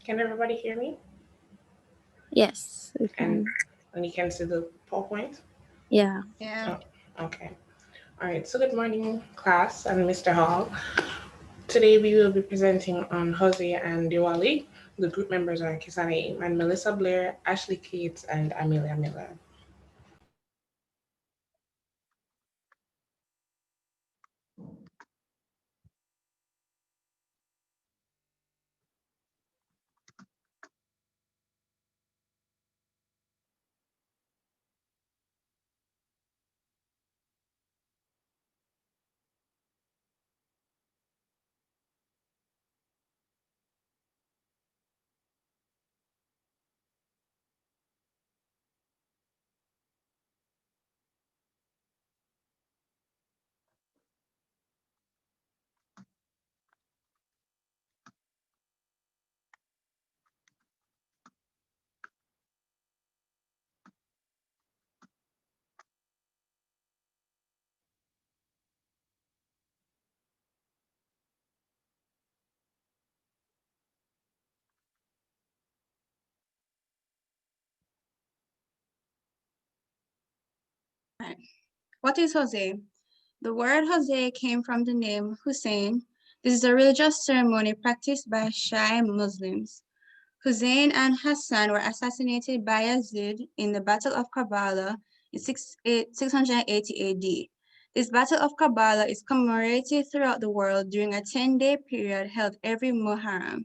Can everybody hear me? Yes, we And can. and you can see the PowerPoint? Yeah. Yeah. Oh, okay. All right. So good morning, class and Mr. Hall. Today we will be presenting on Jose and Diwali. The group members are Kisane and Melissa Blair, Ashley Cates, and Amelia Miller. Right. What is Jose? The word Jose came from the name Hussein. This is a religious ceremony practiced by Shia Muslims. Hussein and Hassan were assassinated by Yazid in the Battle of Karbala in 680 AD. This Battle of Karbala is commemorated throughout the world during a 10-day period held every Muharram,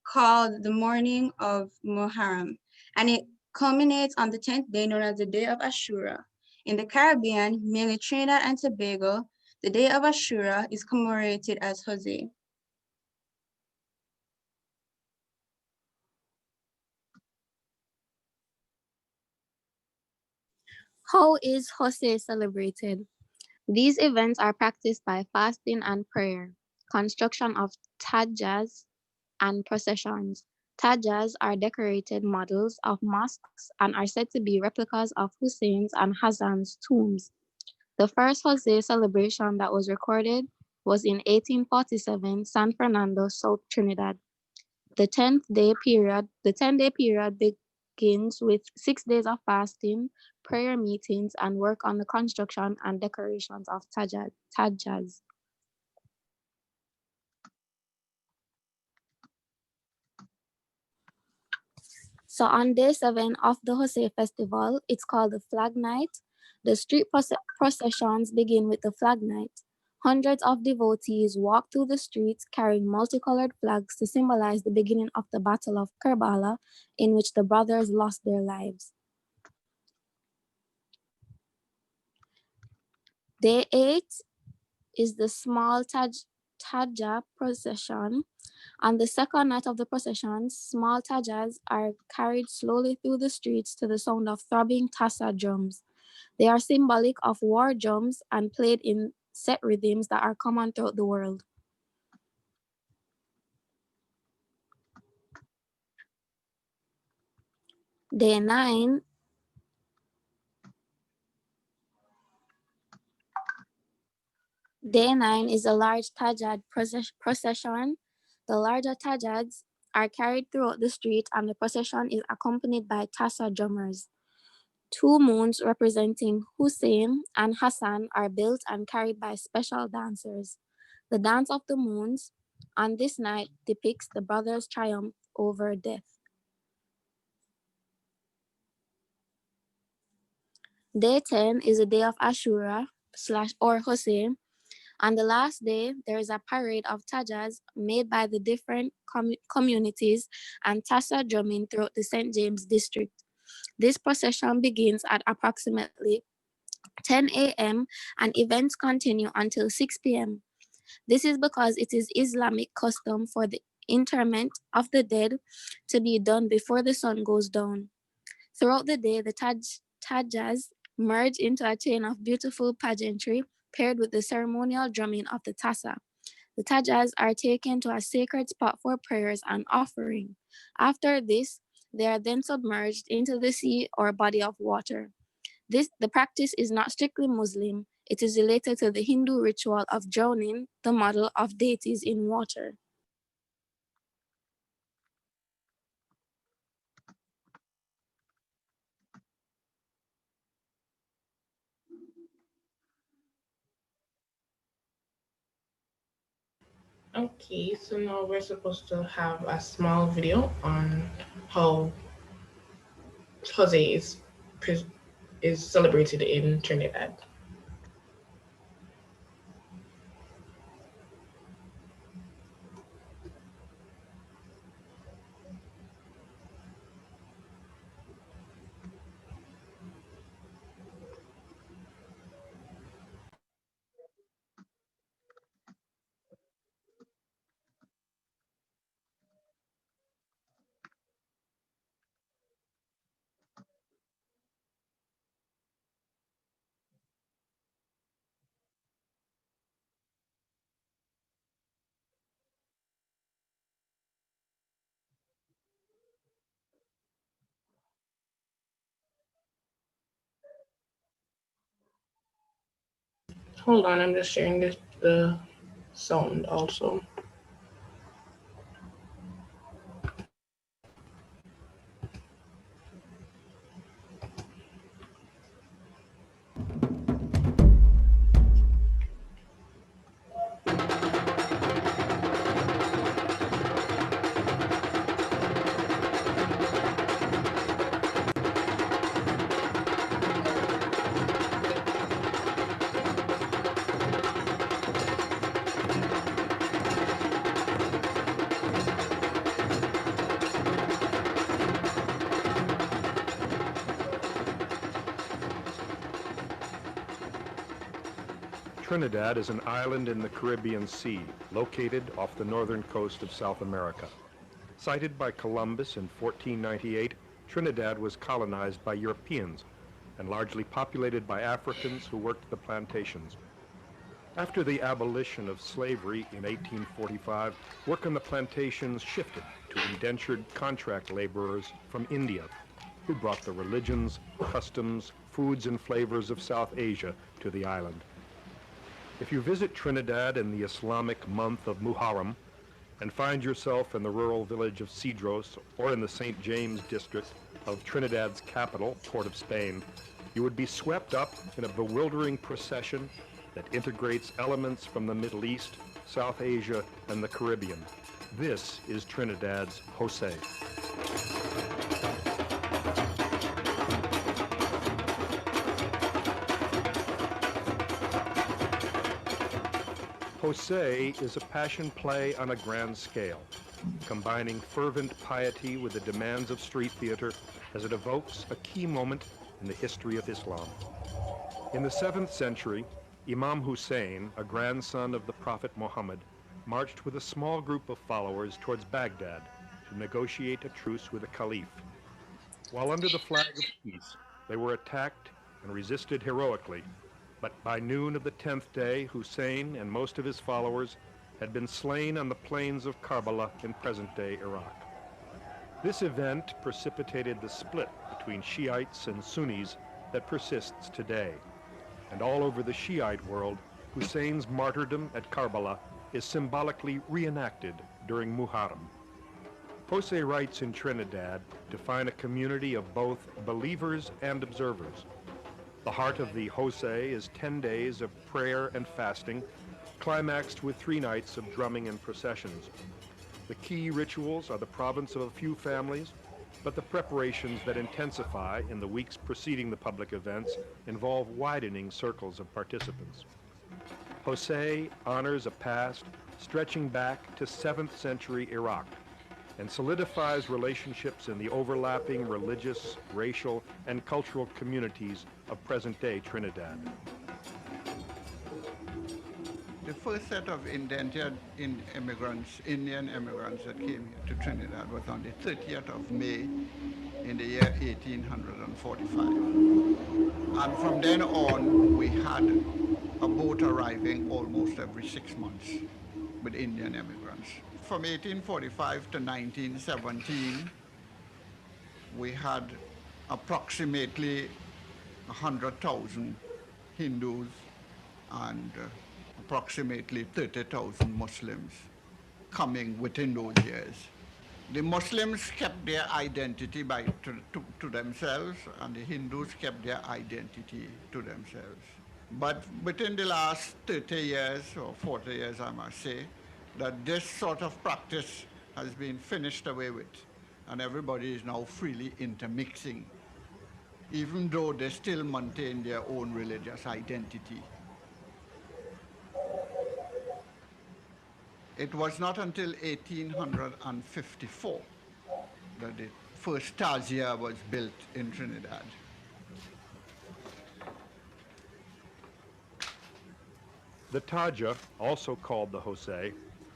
called the Morning of Muharram, and it culminates on the 10th day known as the Day of Ashura. In the Caribbean, mainly Trinidad and Tobago, the Day of Ashura is commemorated as Jose. How is Jose celebrated? These events are practiced by fasting and prayer, construction of tajas, and processions. Tajas are decorated models of mosques and are said to be replicas of Hussein's and Hassan's tombs. The first Jose celebration that was recorded was in 1847, San Fernando, South Trinidad. The 10-day period begins with 6 days of fasting, prayer meetings, and work on the construction and decorations of tajas. So on day 7 of the Jose festival, it's called the Flag Night. The street processions begin with the Flag Night. Hundreds of devotees walk through the streets carrying multicolored flags to symbolize the beginning of the Battle of Karbala, in which the brothers lost their lives. Day 8 is the small Taja procession. On the second night of the procession, small tajas are carried slowly through the streets to the sound of throbbing tassa drums. They are symbolic of war drums and played in set rhythms that are common throughout the world. Day 9 Day 9 is a large Tajad procession. The larger Tajads are carried throughout the street and the procession is accompanied by Tassa drummers. Two moons representing Hussein and Hassan are built and carried by special dancers. The Dance of the Moons on this night depicts the brothers' triumph over death. Day 10 is a day of Ashura slash or Hussein. On the last day, there is a parade of tajas made by the different communities and tassa drumming throughout the St. James district. This procession begins at approximately 10 a.m. and events continue until 6 p.m. This is because it is Islamic custom for the interment of the dead to be done before the sun goes down. Throughout the day, the tajas merge into a chain of beautiful pageantry paired with the ceremonial drumming of the tassa. The tajas are taken to a sacred spot for prayers and offering. After this, they are then submerged into the sea or body of water. The practice is not strictly Muslim. It is related to the Hindu ritual of drowning the model of deities in water. Okay, so now we're supposed to have a small video on how Jose is celebrated in Trinidad. Hold on, I'm just sharing the sound also. Trinidad is an island in the Caribbean Sea, located off the northern coast of South America. Sighted by Columbus in 1498, Trinidad was colonized by Europeans and largely populated by Africans who worked the plantations. After the abolition of slavery in 1845, work on the plantations shifted to indentured contract laborers from India, who brought the religions, customs, foods, and flavors of South Asia to the island. If you visit Trinidad in the Islamic month of Muharram and find yourself in the rural village of Cedros or in the St. James district of Trinidad's capital, Port of Spain, you would be swept up in a bewildering procession that integrates elements from the Middle East, South Asia, and the Caribbean. This is Trinidad's Jose. Jose is a passion play on a grand scale, combining fervent piety with the demands of street theater as it evokes a key moment in the history of Islam. In the 7th century, Imam Hussein, a grandson of the Prophet Muhammad, marched with a small group of followers towards Baghdad to negotiate a truce with the Caliph. While under the flag of peace, they were attacked and resisted heroically. But by noon of the 10th day, Hussein and most of his followers had been slain on the plains of Karbala in present-day Iraq. This event precipitated the split between Shiites and Sunnis that persists today. And all over the Shiite world, Hussein's martyrdom at Karbala is symbolically reenacted during Muharram. Jose writes in Trinidad to find a community of both believers and observers. The heart of the Jose is 10 days of prayer and fasting, climaxed with 3 nights of drumming and processions. The key rituals are the province of a few families, but the preparations that intensify in the weeks preceding the public events involve widening circles of participants. Jose honors a past stretching back to 7th century Iraq and solidifies relationships in the overlapping religious, racial, and cultural communities of present-day Trinidad. The first set of indentured immigrants, Indian immigrants that came here to Trinidad was on the 30th of May in the year 1845. And from then on, we had a boat arriving almost every 6 months with Indian immigrants. From 1845 to 1917, we had approximately 100,000 Hindus and approximately 30,000 Muslims coming within those years. The Muslims kept their identity to themselves, and the Hindus kept their identity to themselves. But within the last 30 years, or 40 years, I must say, that this sort of practice has been finished away with, and everybody is now freely intermixing, even though they still maintain their own religious identity. It was not until 1854 that the first tazia was built in Trinidad. The Taja, also called the Jose,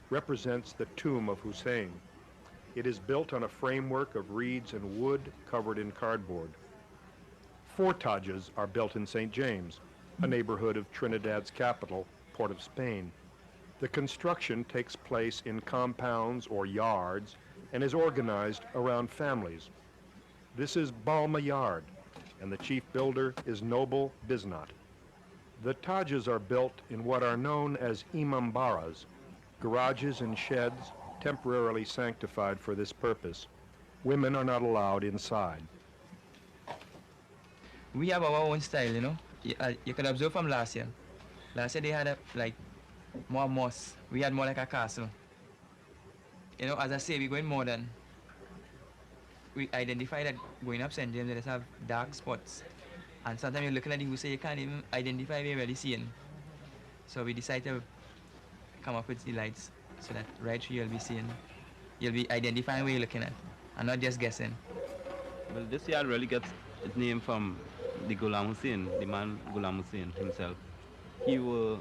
represents the tomb of Hussein. It is built on a framework of reeds and wood covered in cardboard. 4 Tajas are built in St. James, a neighborhood of Trinidad's capital, Port of Spain. The construction takes place in compounds or yards and is organized around families. This is Balma Yard, and the chief builder is Noble Bisnot. The Tajas are built in what are known as imambaras, garages and sheds temporarily sanctified for this purpose. Women are not allowed inside. We have our own style, you know. You can observe from last year. Last year they had more moss. We had more like a castle. You know, as I say, we're going modern. We identify that going up St. James, they just have dark spots. And sometimes you're looking at the house, you can't even identify where you're really seeing. So we decided to come up with the lights so that right through you'll be identifying where you're looking at and not just guessing. Well, this yard really gets its name from the Ghulam Hussein, the man Ghulam Hussein himself. He was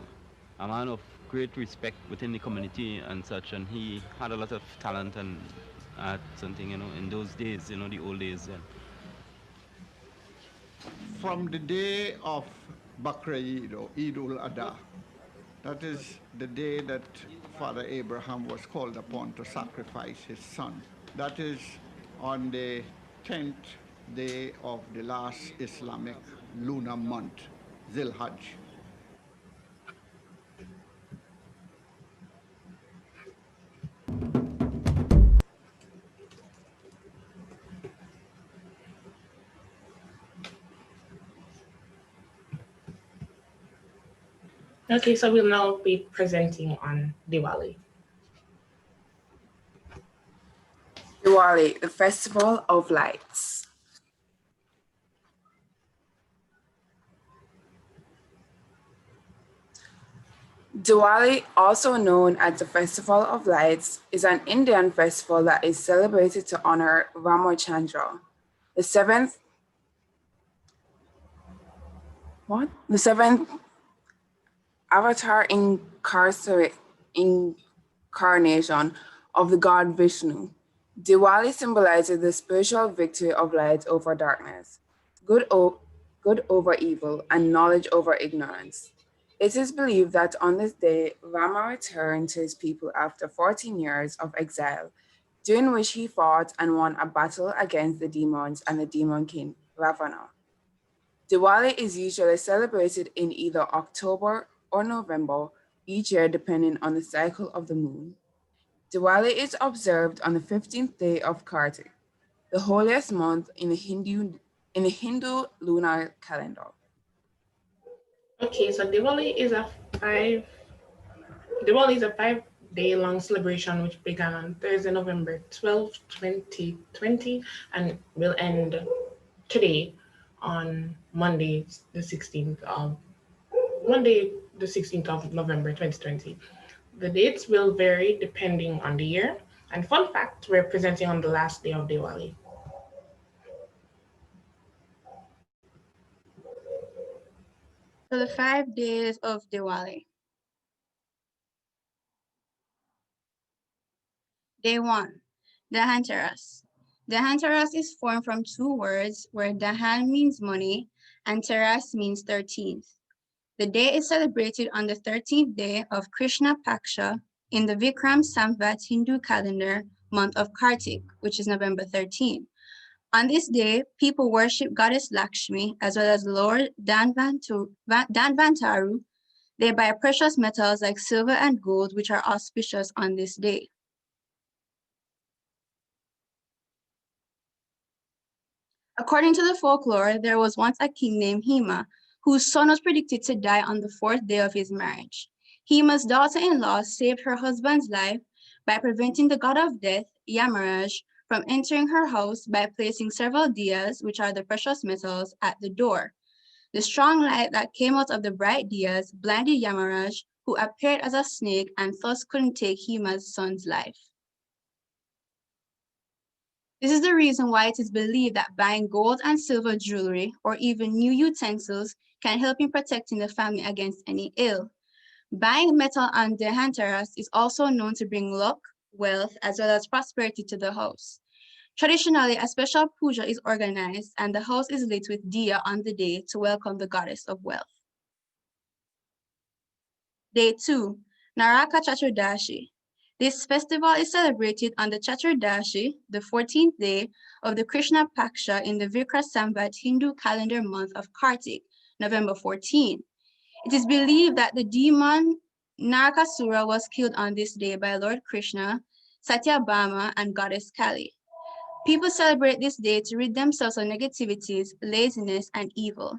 a man of great respect within the community and such, and he had a lot of talent and art, something, you know, in those days, you know, the old days. From the day of Bakr Eid or Eid ul-Adha, that is the day that Father Abraham was called upon to sacrifice his son. That is on the 10th day of the last Islamic lunar month, Zil-Hajj. Okay, so we'll now be presenting on Diwali. Diwali, the Festival of Lights. Diwali, also known as the Festival of Lights, is an Indian festival that is celebrated to honor Ramachandra, the seventh avatar incarnation of the god Vishnu. Diwali symbolizes the spiritual victory of light over darkness, good over evil, and knowledge over ignorance. It is believed that on this day, Rama returned to his people after 14 years of exile, during which he fought and won a battle against the demons and the demon king, Ravana. Diwali is usually celebrated in either October or November each year, depending on the cycle of the moon. Diwali is observed on the 15th day of Kartik, the holiest month in the Hindu lunar calendar. Okay, so Diwali is a 5-day-long celebration which began on Thursday, November 12, 2020, and will end today on Monday, the 16th of November 2020. The dates will vary depending on the year. And fun fact, we're presenting on the last day of Diwali. So the 5 days of Diwali. Day 1, Dhanteras. Dhanteras is formed from 2 words where Dahan means money and Teras means 13th. The day is celebrated on the 13th day of Krishna Paksha in the Vikram Samvat Hindu calendar month of Kartik, which is November 13. On this day, people worship Goddess Lakshmi as well as Lord Dhanvantaru. They buy precious metals like silver and gold, which are auspicious on this day. According to the folklore, there was once a king named Hima, whose son was predicted to die on the 4th day of his marriage. Hema's daughter-in-law saved her husband's life by preventing the god of death, Yamaraj, from entering her house by placing several diyas, which are the precious metals, at the door. The strong light that came out of the bright diyas blinded Yamaraj, who appeared as a snake and thus couldn't take Hema's son's life. This is the reason why it is believed that buying gold and silver jewelry or even new utensils can help in protecting the family against any ill. Buying metal on Dhanteras is also known to bring luck, wealth, as well as prosperity to the house. Traditionally, a special puja is organized and the house is lit with diya on the day to welcome the goddess of wealth. Day 2, Naraka Chaturdashi. This festival is celebrated on the Chaturdashi, the 14th day of the Krishna Paksha in the Vikra Samvat Hindu calendar month of Kartik, November 14. It is believed that the demon Narakasura was killed on this day by Lord Krishna, Satyabhama, and Goddess Kali. People celebrate this day to rid themselves of negativities, laziness, and evil.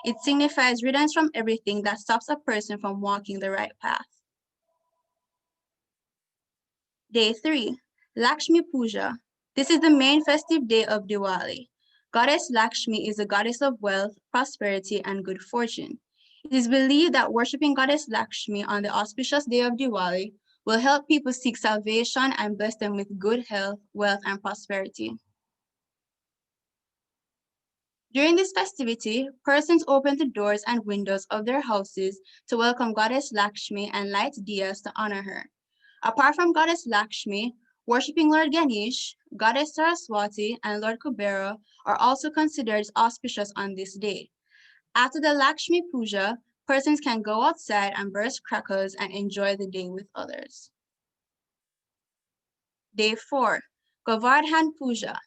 It signifies riddance from everything that stops a person from walking the right path. Day 3, Lakshmi Puja. This is the main festive day of Diwali. Goddess Lakshmi is the goddess of wealth, prosperity, and good fortune. It is believed that worshiping Goddess Lakshmi on the auspicious day of Diwali will help people seek salvation and bless them with good health, wealth, and prosperity. During this festivity, persons open the doors and windows of their houses to welcome Goddess Lakshmi and light diyas to honor her. Apart from Goddess Lakshmi, worshipping Lord Ganesh, Goddess Saraswati, and Lord Kubera are also considered auspicious on this day. After the Lakshmi Puja, persons can go outside and burst crackers and enjoy the day with others. Day 4, Govardhan Puja.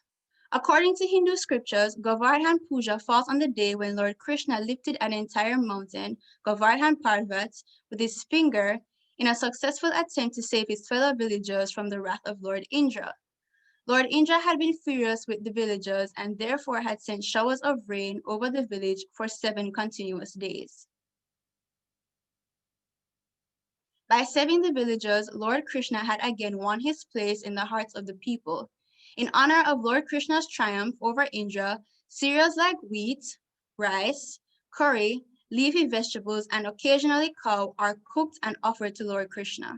According to Hindu scriptures, Govardhan Puja falls on the day when Lord Krishna lifted an entire mountain, Govardhan Parvat, with his finger in a successful attempt to save his fellow villagers from the wrath of Lord Indra. Lord Indra had been furious with the villagers and therefore had sent showers of rain over the village for 7 continuous days. By saving the villagers, Lord Krishna had again won his place in the hearts of the people. In honor of Lord Krishna's triumph over Indra, cereals like wheat, rice, curry, leafy vegetables, and occasionally cow are cooked and offered to Lord Krishna.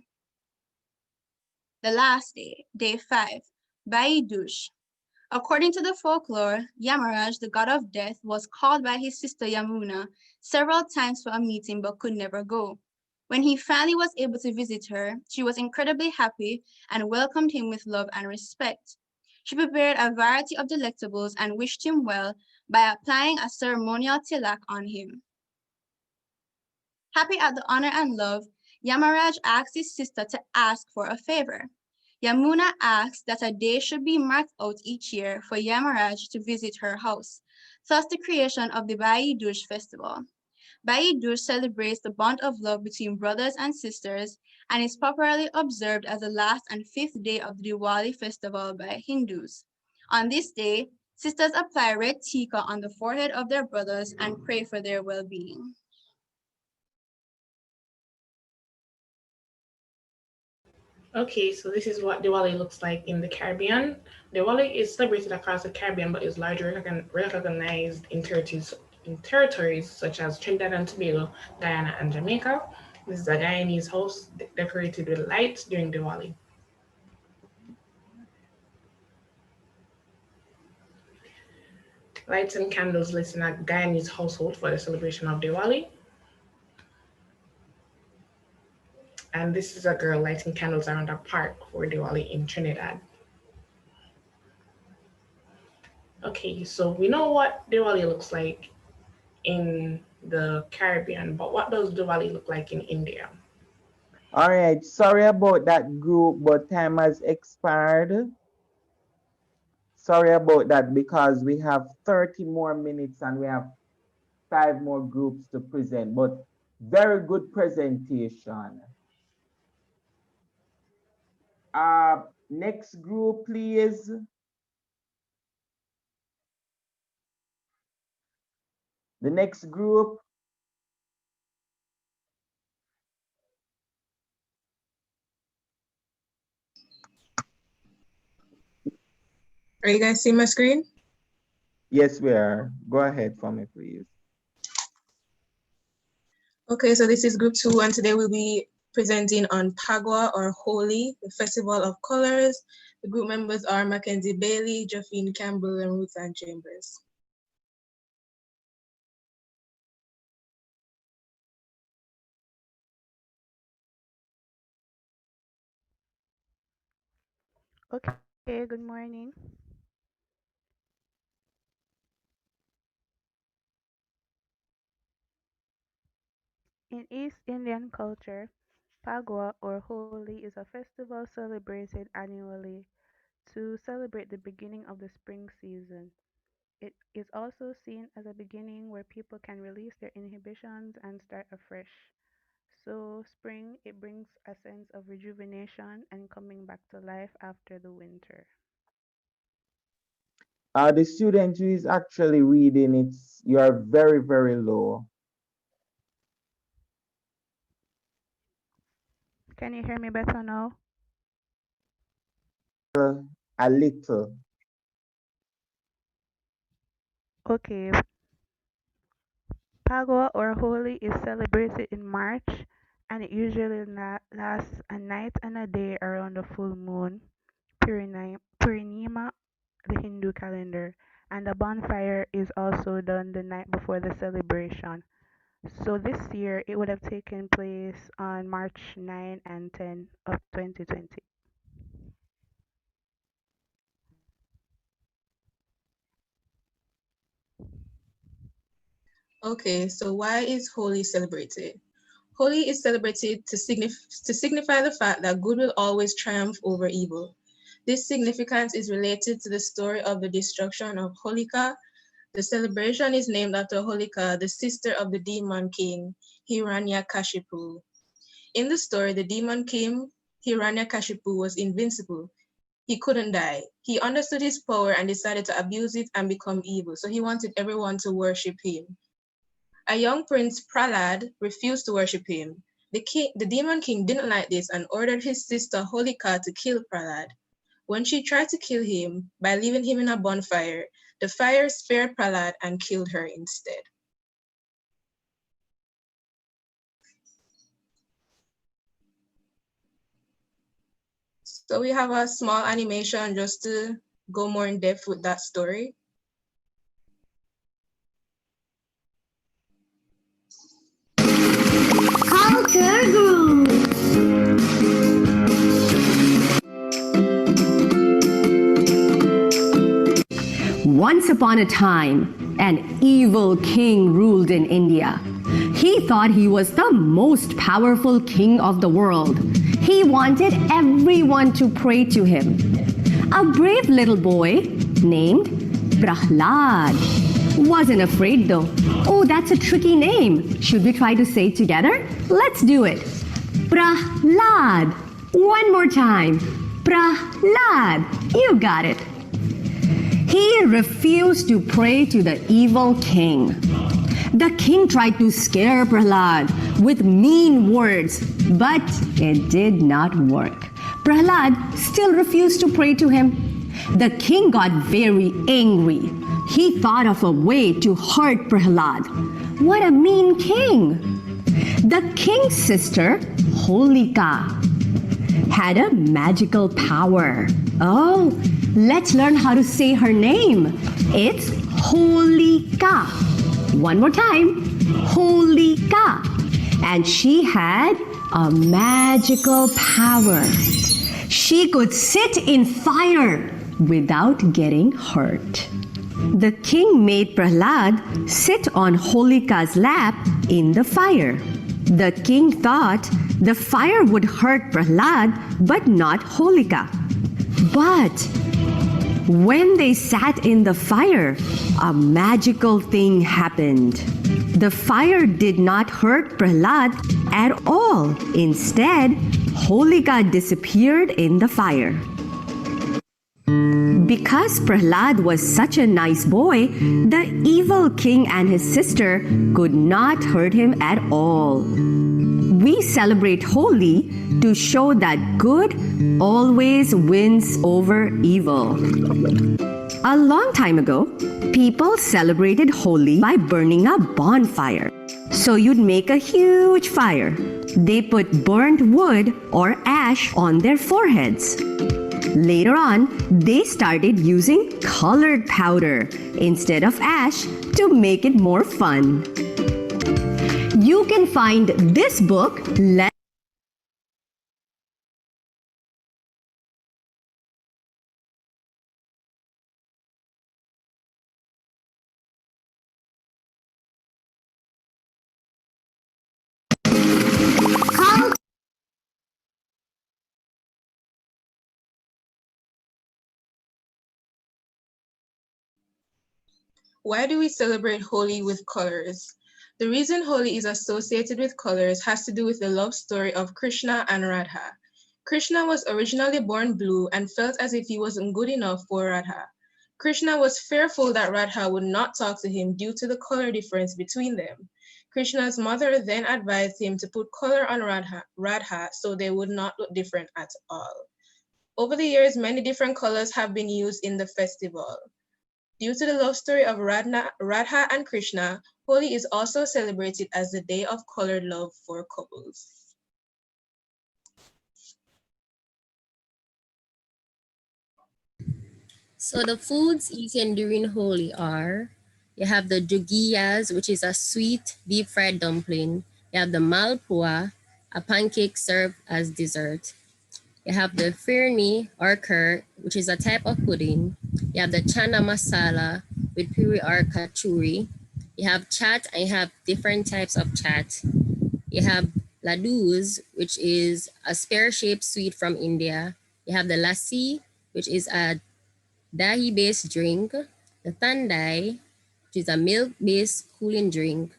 The last day, day 5, Bhai Dooj. According to the folklore, Yamaraj, the god of death, was called by his sister Yamuna several times for a meeting but could never go. When he finally was able to visit her, she was incredibly happy and welcomed him with love and respect. She prepared a variety of delectables and wished him well by applying a ceremonial tilak on him. Happy at the honor and love, Yamaraj asked his sister to ask for a favor. Yamuna asked that a day should be marked out each year for Yamaraj to visit her house, thus the creation of the Bhai Dooj festival. Bhai Dooj celebrates the bond of love between brothers and sisters and is popularly observed as the last and 5th day of the Diwali festival by Hindus. On this day, sisters apply red tika on the forehead of their brothers and pray for their well-being. Okay, so this is what Diwali looks like in the Caribbean. Diwali is celebrated across the Caribbean but is largely recognized in territories such as Trinidad and Tobago, Guyana, and Jamaica. This is a Guyanese house decorated with lights during Diwali. Lights and candles lit in a Guyanese household for the celebration of Diwali. And this is a girl lighting candles around a park for Diwali in Trinidad. Okay, so we know what Diwali looks like in the Caribbean, but what does Diwali look like in India? All right, sorry about that group, but time has expired. Sorry about that because we have 30 more minutes and we have 5 more groups to present, but very good presentation. Next group, please. The next group. Are you guys seeing my screen? Yes, we are. Go ahead for me, please. Okay, so this is group 2, and today we'll be presenting on Phagwah or Holi, the Festival of Colors. The group members are Mackenzie Bailey, Joffine Campbell, and Ruth Ann Chambers. Okay, good morning. In East Indian culture, Phagwah or Holi is a festival celebrated annually to celebrate the beginning of the spring season. It is also seen as a beginning where people can release their inhibitions and start afresh. So, spring, it brings a sense of rejuvenation and coming back to life after the winter. The student who is actually reading, you are very, very low. Can you hear me better now? A little. Okay. Phagwah or Holi is celebrated in March, and it usually lasts a night and a day around the full moon, Purnima, the Hindu calendar, and the bonfire is also done the night before the celebration. So this year, it would have taken place on March 9 and 10 of 2020. Okay, so why is Holi celebrated? Holi is celebrated to signify the fact that good will always triumph over evil. This significance is related to the story of the destruction of Holika. The celebration is named after Holika, the sister of the demon king, Hiranyakashipu. In the story, the demon king, Hiranyakashipu, was invincible. He couldn't die. He understood his power and decided to abuse it and become evil, so he wanted everyone to worship him. A young prince, Prahlad, refused to worship him. The demon king didn't like this and ordered his sister Holika to kill Prahlad. When she tried to kill him by leaving him in a bonfire, the fire spared Prahlad and killed her instead. So we have a small animation just to go more in depth with that story. Culture Group. Once upon a time, an evil king ruled in India. He thought he was the most powerful king of the world. He wanted everyone to pray to him. A brave little boy named Prahlad wasn't afraid though. Oh, that's a tricky name. Should we try to say it together? Let's do it. Prahlad. One more time. Prahlad. You got it. He refused to pray to the evil king. The king tried to scare Prahlad with mean words, but it did not work. Prahlad still refused to pray to him. The king got very angry. He thought of a way to hurt Prahlad. What a mean king! The king's sister, Holika, had a magical power. Oh, let's learn how to say her name. It's Holika. One more time, Holika. And she had a magical power. She could sit in fire without getting hurt. The king made Prahlad sit on Holika's lap in the fire. The king thought the fire would hurt Prahlad, but not Holika. But when they sat in the fire, a magical thing happened. The fire did not hurt Prahlad at all. Instead, Holika disappeared in the fire. Because Prahlad was such a nice boy, the evil king and his sister could not hurt him at all. We celebrate Holi to show that good always wins over evil. A long time ago, people celebrated Holi by burning a bonfire. So you'd make a huge fire. They put burnt wood or ash on their foreheads. Later on, they started using colored powder instead of ash to make it more fun. You can find this book, Why do we celebrate Holi with colors? The reason Holi is associated with colors has to do with the love story of Krishna and Radha. Krishna was originally born blue and felt as if he wasn't good enough for Radha. Krishna was fearful that Radha would not talk to him due to the color difference between them. Krishna's mother then advised him to put color on Radha so they would not look different at all. Over the years, many different colors have been used in the festival. Due to the love story of Radha and Krishna, Holi is also celebrated as the day of colored love for couples. So the foods eaten during Holi are, you have the jugiyas, which is a sweet deep fried dumpling. You have the malpua, a pancake served as dessert. You have the firni or kur, which is a type of pudding. You have the chana masala with puri or kachuri. You have chat, and you have different types of chat. You have ladus, which is a spear-shaped sweet from India. You have the lassi, which is a dahi-based drink. The thandai, which is a milk-based cooling drink.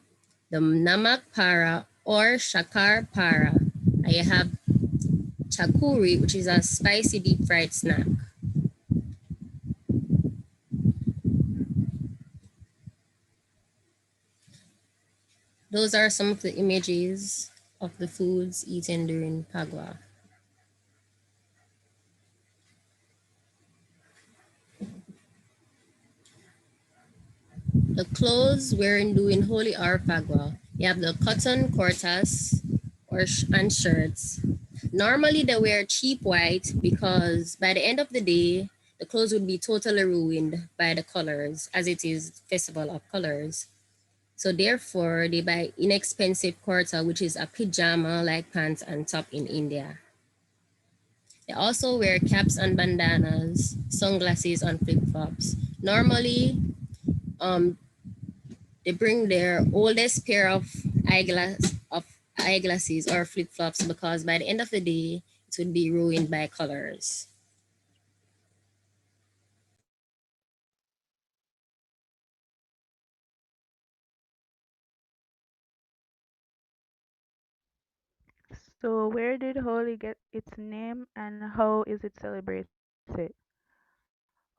The namak para or shakar para. And you have chakuri, which is a spicy deep fried snack. Those are some of the images of the foods eaten during Pagwa. The clothes wearing during Holi or Pagwa, you have the cotton kurtas and shirts. Normally they wear cheap white because by the end of the day, the clothes would be totally ruined by the colors, as it is Festival of Colors. So therefore, they buy inexpensive kurta, which is a pajama-like pants and top in India. They also wear caps and bandanas, sunglasses and flip-flops. Normally, they bring their oldest pair of eyeglasses or flip-flops because by the end of the day, it would be ruined by colors. So, where did Holi get its name and how is it celebrated?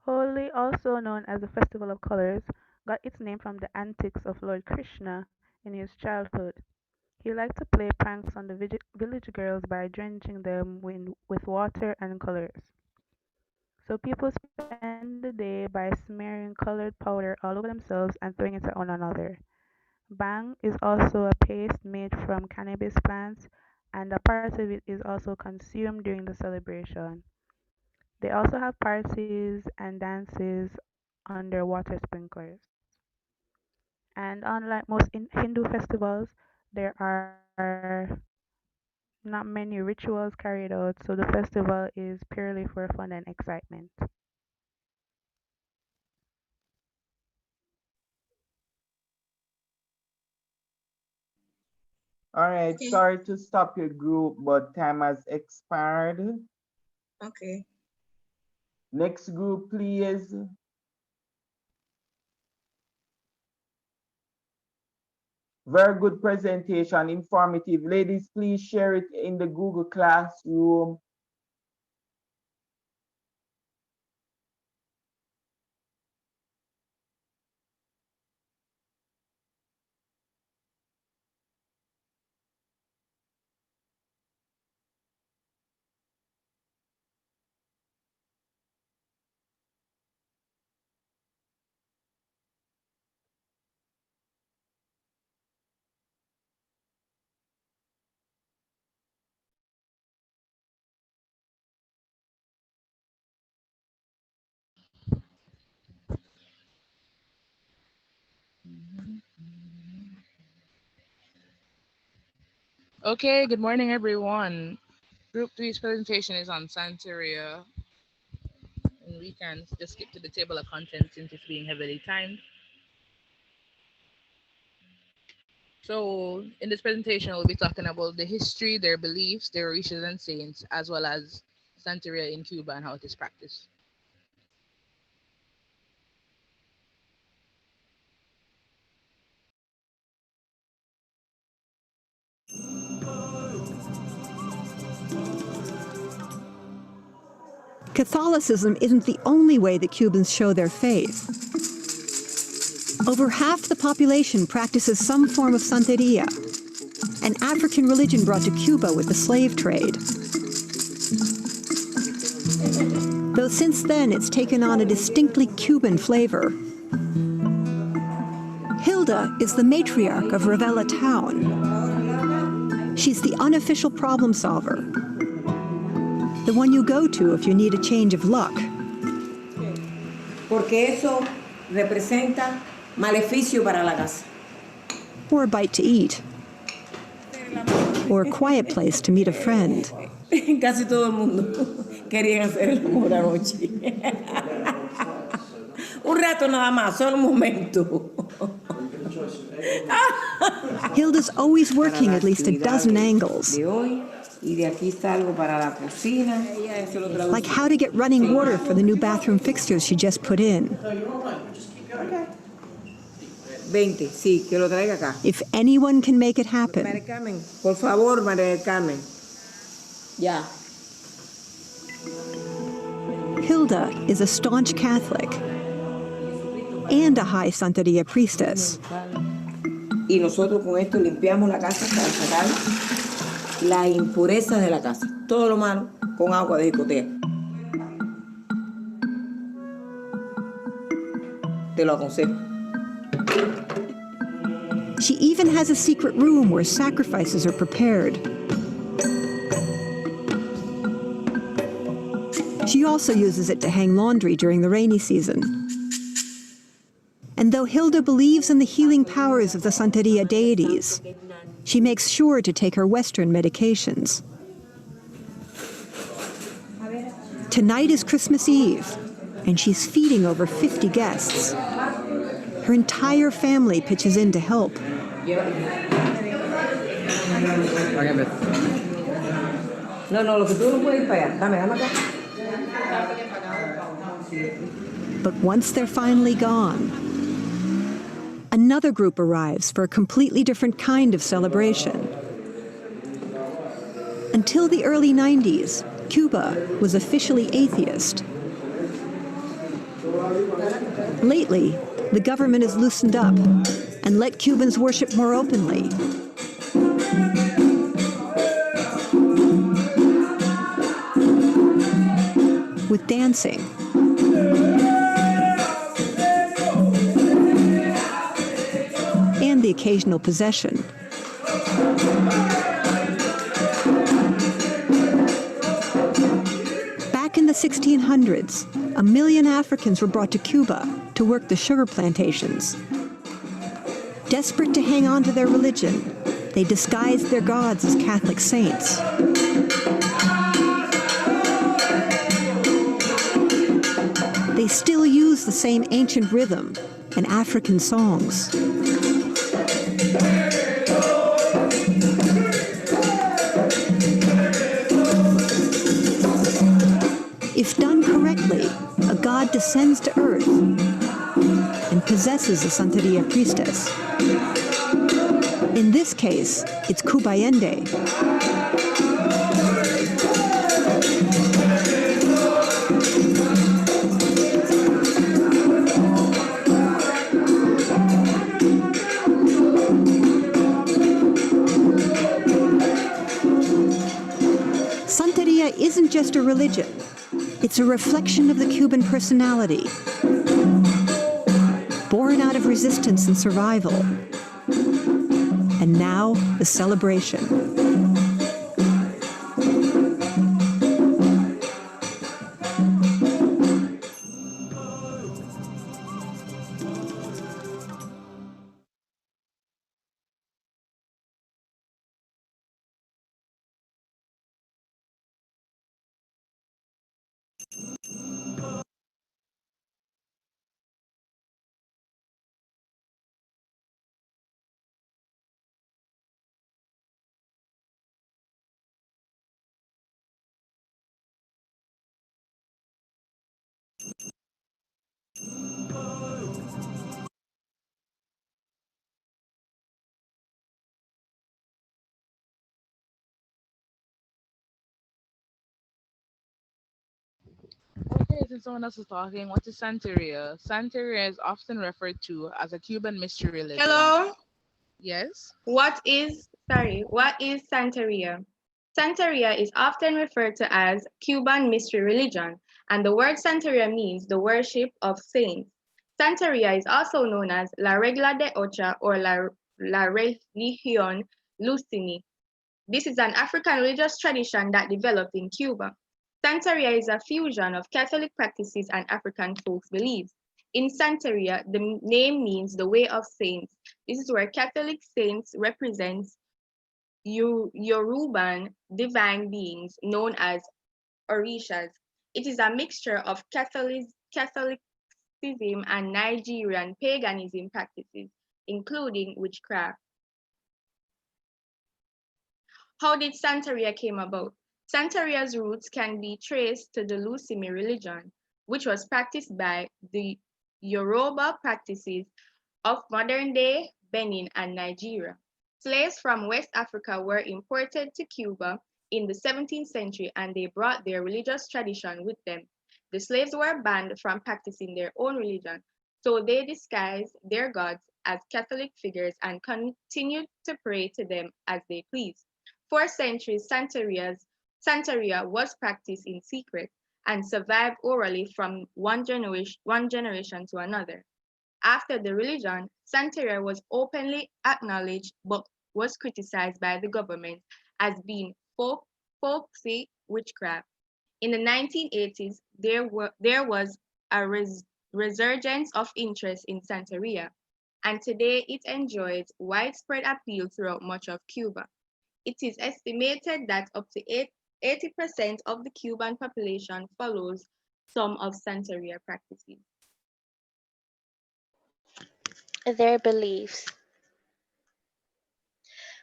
Holi, also known as the Festival of Colors, got its name from the antics of Lord Krishna in his childhood. He liked to play pranks on the village girls by drenching them with water and colors. So people spend the day by smearing colored powder all over themselves and throwing it at one another. Bang is also a paste made from cannabis plants, and a part of it is also consumed during the celebration. They also have parties and dances under water sprinklers. And unlike most Hindu festivals, there are not many rituals carried out, so the festival is purely for fun and excitement. All right, Okay. sorry to stop your group, but time has expired. Okay. Next group, please. Very good presentation, informative. Ladies, please share it in the Google Classroom. Okay, good morning, everyone. Group 3's presentation is on Santeria, and we can just skip to the table of contents since it's being heavily timed. So, in this presentation, we'll be talking about the history, their beliefs, their orishas and saints, as well as Santeria in Cuba and how it is practiced. Catholicism isn't the only way that Cubans show their faith. Over half the population practices some form of Santeria, an African religion brought to Cuba with the slave trade. Though since then it's taken on a distinctly Cuban flavor. Hilda is the matriarch of Ravella town. She's the unofficial problem solver, the one you go to if you need a change of luck. Porque eso representa maleficio para la casa. Or a bite to eat. Or a quiet place to meet a friend. Casi todo el mundo querían hacer el amor anoche. Un rato nada más, solo un momento. Hilda's always working at least a dozen angles. Like how to get running water for the new bathroom fixtures she just put in. 20, sí, que lo traiga acá. If anyone can make it happen. María Carmen, por favor, María del Carmen. Ya. Hilda is a staunch Catholic and a high Santeria priestess. Y nosotros con esto limpiamos la casa para sacar la impureza de la casa. Todo lo malo con agua de jicotea. Te lo aconsejo. She even has a secret room where sacrifices are prepared. She also uses it to hang laundry during the rainy season. And though Hilda believes in the healing powers of the Santeria deities, she makes sure to take her Western medications. Tonight is Christmas Eve, and she's feeding over 50 guests. Her entire family pitches in to help. No, lo que tú no puedes ir para allá. Dame acá. But once they're finally gone, another group arrives for a completely different kind of celebration. Until the early 90s, Cuba was officially atheist. Lately, the government has loosened up and let Cubans worship more openly. With dancing. And the occasional possession. Back in the 1600s, 1 million Africans were brought to Cuba to work the sugar plantations. Desperate to hang on to their religion, they disguised their gods as Catholic saints. They still use the same ancient rhythm and African songs. If done correctly, a god descends to earth and possesses a Santeria priestess. In this case, it's Cubayende. Santeria isn't just a religion. It's a reflection of the Cuban personality, born out of resistance and survival. And now, the celebration. Okay, since someone else is talking, what is Santeria? Santeria is often referred to as a Cuban mystery religion. Hello? Yes? What is Santeria? Santeria is often referred to as Cuban mystery religion, and the word Santeria means the worship of saints. Santeria is also known as La Regla de Ocha or La Religión Lucini. This is an African religious tradition that developed in Cuba. Santeria is a fusion of Catholic practices and African folk beliefs. In Santeria, the name means the way of saints. This is where Catholic saints represent Yoruban divine beings known as Orishas. It is a mixture of Catholicism and Nigerian paganism practices, including witchcraft. How did Santeria came about? Santeria's roots can be traced to the Lusimi religion, which was practiced by the Yoruba practices of modern-day Benin and Nigeria. Slaves from West Africa were imported to Cuba in the 17th century and they brought their religious tradition with them. The slaves were banned from practicing their own religion, so they disguised their gods as Catholic figures and continued to pray to them as they pleased. For centuries, Santeria was practiced in secret and survived orally from one generation to another. After the religion, Santeria was openly acknowledged but was criticized by the government as being folksy witchcraft. In the 1980s, there was a resurgence of interest in Santeria, and today it enjoys widespread appeal throughout much of Cuba. It is estimated that up to 80% of the Cuban population follows some of Santeria practices. Their beliefs.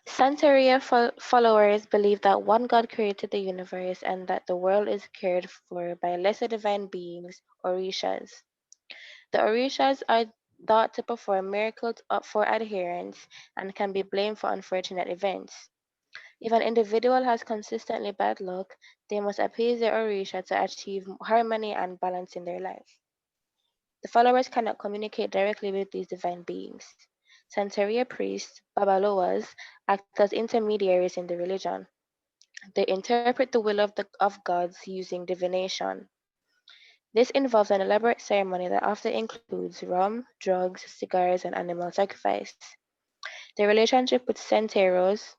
Santeria followers believe that one God created the universe and that the world is cared for by lesser divine beings, Orishas. The Orishas are thought to perform miracles for adherents and can be blamed for unfortunate events. If an individual has consistently bad luck, they must appease their Orisha to achieve harmony and balance in their life. The followers cannot communicate directly with these divine beings. Santeria priests, Babaloas, act as intermediaries in the religion. They interpret the will of gods using divination. This involves an elaborate ceremony that often includes rum, drugs, cigars, and animal sacrifice. The relationship with Santeros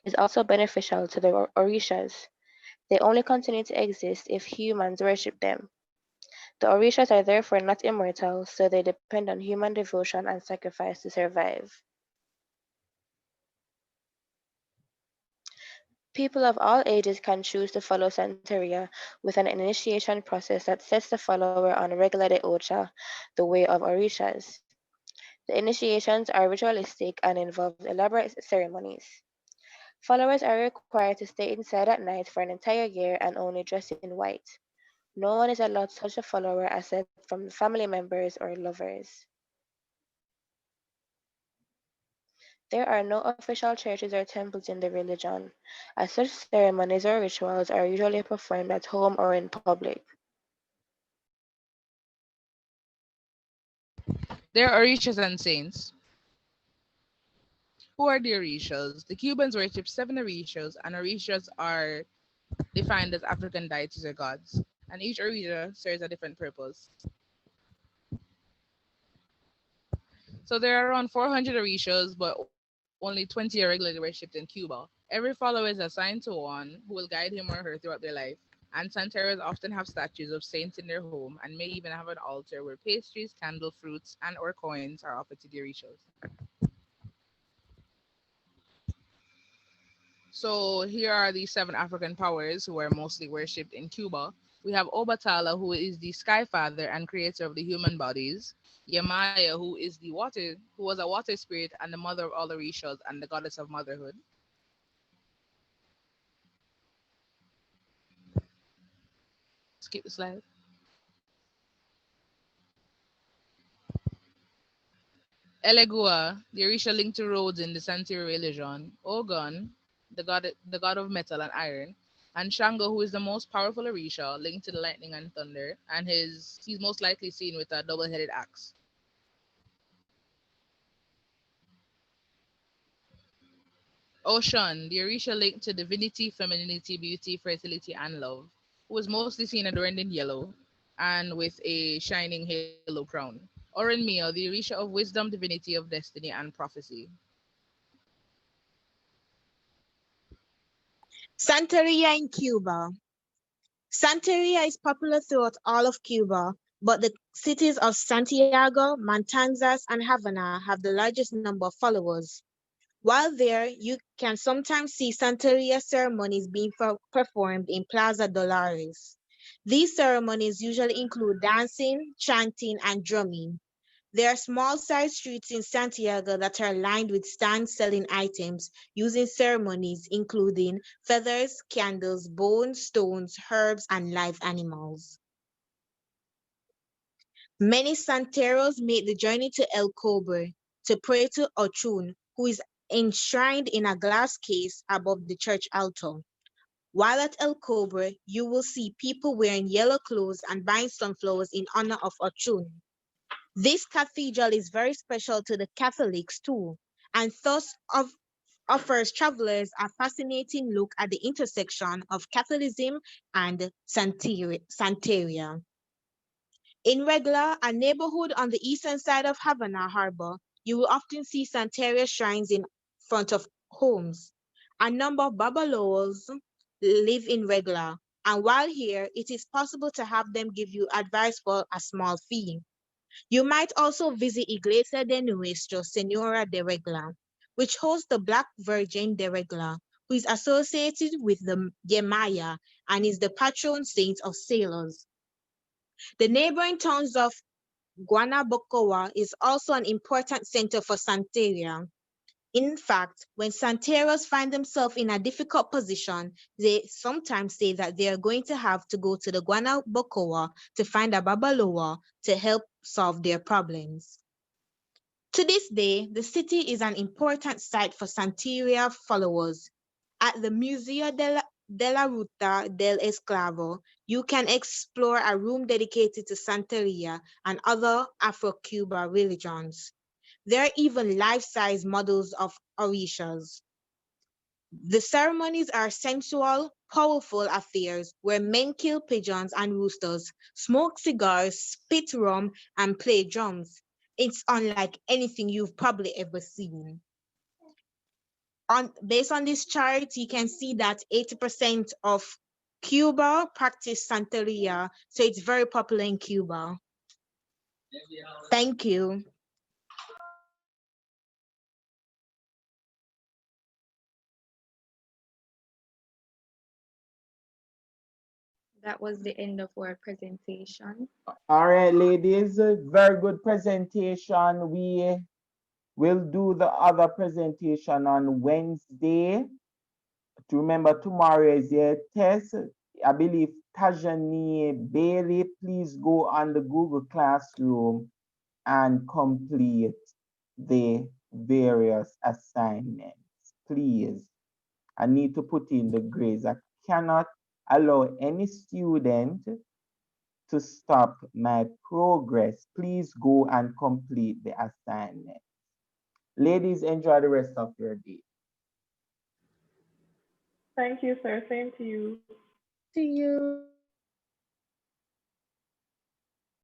is also beneficial to the Orishas. They only continue to exist if humans worship them. The Orishas are therefore not immortal, so they depend on human devotion and sacrifice to survive. People of all ages can choose to follow Santeria with an initiation process that sets the follower on Regla de Ocha, the way of Orishas. The initiations are ritualistic and involve elaborate ceremonies. Followers are required to stay inside at night for an entire year and only dress in white. No one is allowed to touch a follower aside from family members or lovers. There are no official churches or temples in the religion, as such ceremonies or rituals are usually performed at home or in public. There are Orishas and saints. Who are the Orishas? The Cubans worship 7 Orishas, and Orishas are defined as African deities or gods, and each Orisha serves a different purpose. So there are around 400 Orishas, but only 20 are regularly worshipped in Cuba. Every follower is assigned to one who will guide him or her throughout their life. And Santeros often have statues of saints in their home and may even have an altar where pastries, candle fruits, and or coins are offered to the Orishas. So here are the 7 African powers who are mostly worshipped in Cuba. We have Obatala, who is the sky father and creator of the human bodies. Yamaya, who was a water spirit and the mother of all the Orishas and the goddess of motherhood. Skip the slide. Elegua, the Orisha linked to roads in the Santeria religion. Ogun, the god of metal and iron. And Shango, who is the most powerful Orisha, linked to the lightning and thunder, and he's most likely seen with a double-headed axe. Ocean, the Orisha linked to divinity, femininity, beauty, fertility, and love, who was mostly seen adorned in yellow and with a shining halo crown. Oranmio, the Orisha of wisdom, divinity, of destiny, and prophecy. Santeria in Cuba. Santeria is popular throughout all of Cuba, but the cities of Santiago, Matanzas, and Havana have the largest number of followers. While there, you can sometimes see Santeria ceremonies being performed in Plaza Dolores. These ceremonies usually include dancing, chanting, and drumming. There are small-sized streets in Santiago that are lined with stands selling items using ceremonies including feathers, candles, bones, stones, herbs, and live animals. Many Santeros make the journey to El Cobre to pray to Ochun, who is enshrined in a glass case above the church altar. While at El Cobre, you will see people wearing yellow clothes and buying sunflowers in honor of Ochun. This cathedral is very special to the Catholics too, and thus offers travelers a fascinating look at the intersection of Catholicism and Santeria. In Regla, a neighborhood on the eastern side of Havana Harbor, you will often see Santeria shrines in front of homes. A number of Babalaos live in Regla, and while here, it is possible to have them give you advice for a small fee. You might also visit Iglesia de Nuestra Señora de Regla, which hosts the Black Virgin de Regla, who is associated with the Yemaya and is the patron saint of sailors. The neighboring towns of Guanabacoa is also an important center for Santeria. In fact, when Santeros find themselves in a difficult position, they sometimes say that they are going to have to go to the Guanabacoa to find a Babaloa to help solve their problems. To this day, the city is an important site for Santeria followers. At the Museo de la Ruta del Esclavo, you can explore a room dedicated to Santeria and other Afro-Cuban religions. There are even life-size models of Orishas. The ceremonies are sensual, powerful affairs where men kill pigeons and roosters, smoke cigars, spit rum, and play drums. It's unlike anything you've probably ever seen. Based on this chart, you can see that 80% of Cuba practice Santeria, so it's very popular in Cuba. Thank you. That was the end of our presentation. All right, ladies, very good presentation. We will do the other presentation on Wednesday. To remember, tomorrow is your test. I believe Tajani Bailey, please go on the Google Classroom and complete the various assignments, please. I need to put in the grades. I cannot allow any student to stop my progress. Please go and complete the assignment. Ladies, enjoy the rest of your day. Thank you, sir. Same to you. To you.